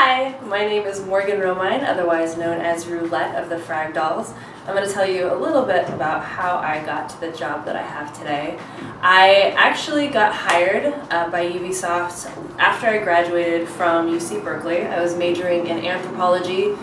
Hi, my name is Morgan Romine, otherwise known as Roulette of the Frag Dolls. I'm going to tell you a little bit about how I got to the job that I have today. I actually got hired by Ubisoft after I graduated from UC Berkeley. I was majoring in anthropology,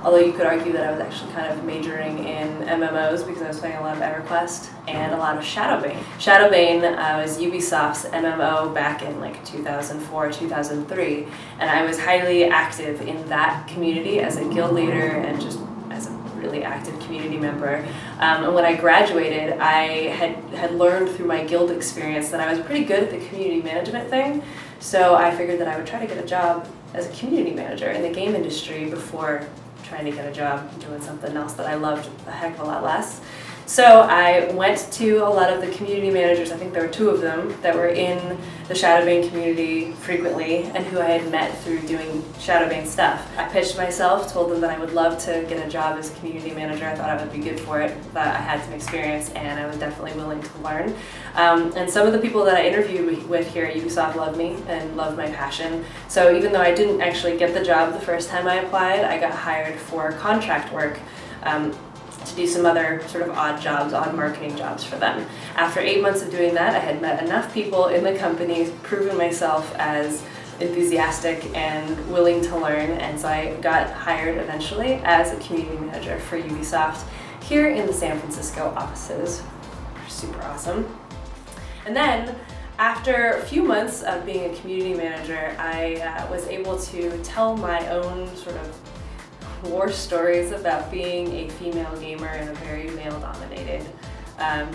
although you could argue that I was actually kind of majoring in MMOs because I was playing a lot of EverQuest and a lot of Shadowbane. Shadowbane was Ubisoft's MMO back in like 2004, 2003, and I was highly active in that community as a guild leader and just as a really active community member. And when I graduated, I had learned through my guild experience that I was pretty good at the community management thing, so I figured that I would try to get a job as a community manager in the game industry before trying to get a job doing something else that I loved a heck of a lot less. So I went to a lot of the community managers, I think there were two of them, that were in the Shadowbane community frequently and who I had met through doing Shadowbane stuff. I pitched myself, told them that I would love to get a job as a community manager. I thought I would be good for it, that I had some experience and I was definitely willing to learn. And some of the people that I interviewed with here at Ubisoft loved me and loved my passion. So even though I didn't actually get the job the first time I applied, I got hired for contract work. To do some other sort of odd marketing jobs for them. After 8 months of doing that, I had met enough people in the company, proven myself as enthusiastic and willing to learn, and so I got hired eventually as a community manager for Ubisoft here in the San Francisco offices. Which are super awesome. And then, after a few months of being a community manager, I was able to tell my own sort of war stories about being a female gamer in a very male-dominated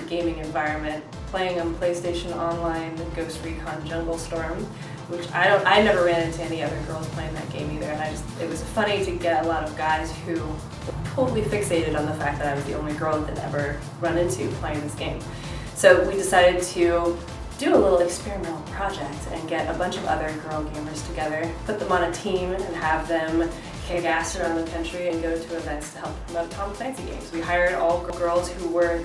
gaming environment, playing on PlayStation Online, Ghost Recon Jungle Storm, which I never ran into any other girls playing that game either, and it was funny to get a lot of guys who were totally fixated on the fact that I was the only girl that they'd ever run into playing this game. So we decided to do a little experimental project and get a bunch of other girl gamers together, put them on a team and have them kick ass around the country and go to events to help promote Tom Clancy games. We hired all girls who were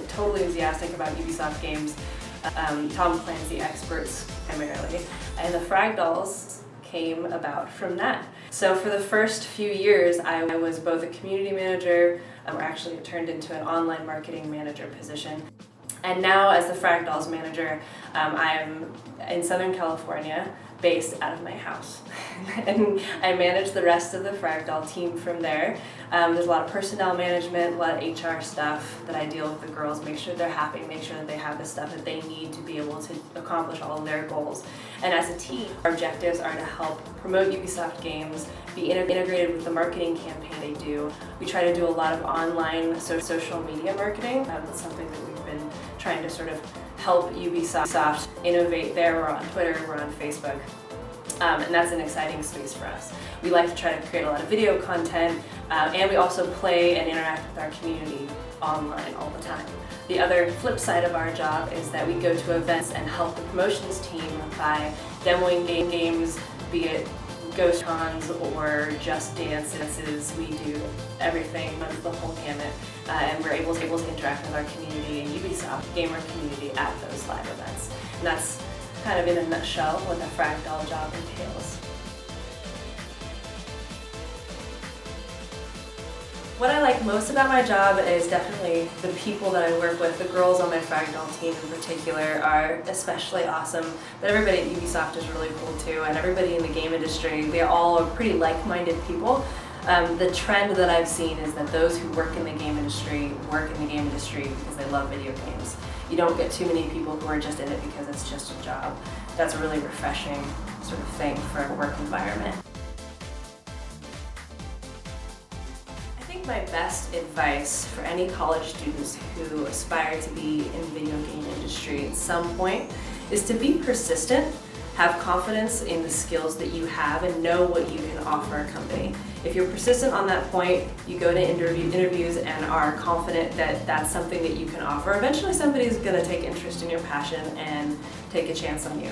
totally enthusiastic about Ubisoft games, Tom Clancy experts primarily, and the Frag Dolls came about from that. So for the first few years, I was both a community manager, or actually it turned into an online marketing manager position. And now, as the Frag Dolls manager, I am in Southern California, based out of my house. And I manage the rest of the Frag Doll team from there. There's a lot of personnel management, a lot of HR stuff that I deal with the girls, make sure they're happy, make sure that they have the stuff that they need to be able to accomplish all of their goals. And as a team, our objectives are to help promote Ubisoft games, be integrated with the marketing campaign they do. We try to do a lot of online social media marketing. That's something that we've been trying to sort of help Ubisoft innovate there. We're on Twitter, we're on Facebook, and that's an exciting space for us. We like to try to create a lot of video content, and we also play and interact with our community online all the time. The other flip side of our job is that we go to events and help the promotions team by demoing games, be it ghost cons or just dances. We do everything, the whole gamut, and we're able to interact with our community and Ubisoft gamer community at those live events. And that's kind of in a nutshell what the Frag Doll job entails. What I like most about my job is definitely the people that I work with. The girls on my Frag Doll team in particular are especially awesome, but everybody at Ubisoft is really cool too, and everybody in the game industry, they all are pretty like-minded people. The trend that I've seen is that those who work in the game industry work in the game industry because they love video games. You don't get too many people who are just in it because it's just a job. That's a really refreshing sort of thing for a work environment. My best advice for any college students who aspire to be in the video game industry at some point is to be persistent, have confidence in the skills that you have, and know what you can offer a company. If you're persistent on that point, you go to interviews and are confident that that's something that you can offer, eventually somebody's going to take interest in your passion and take a chance on you.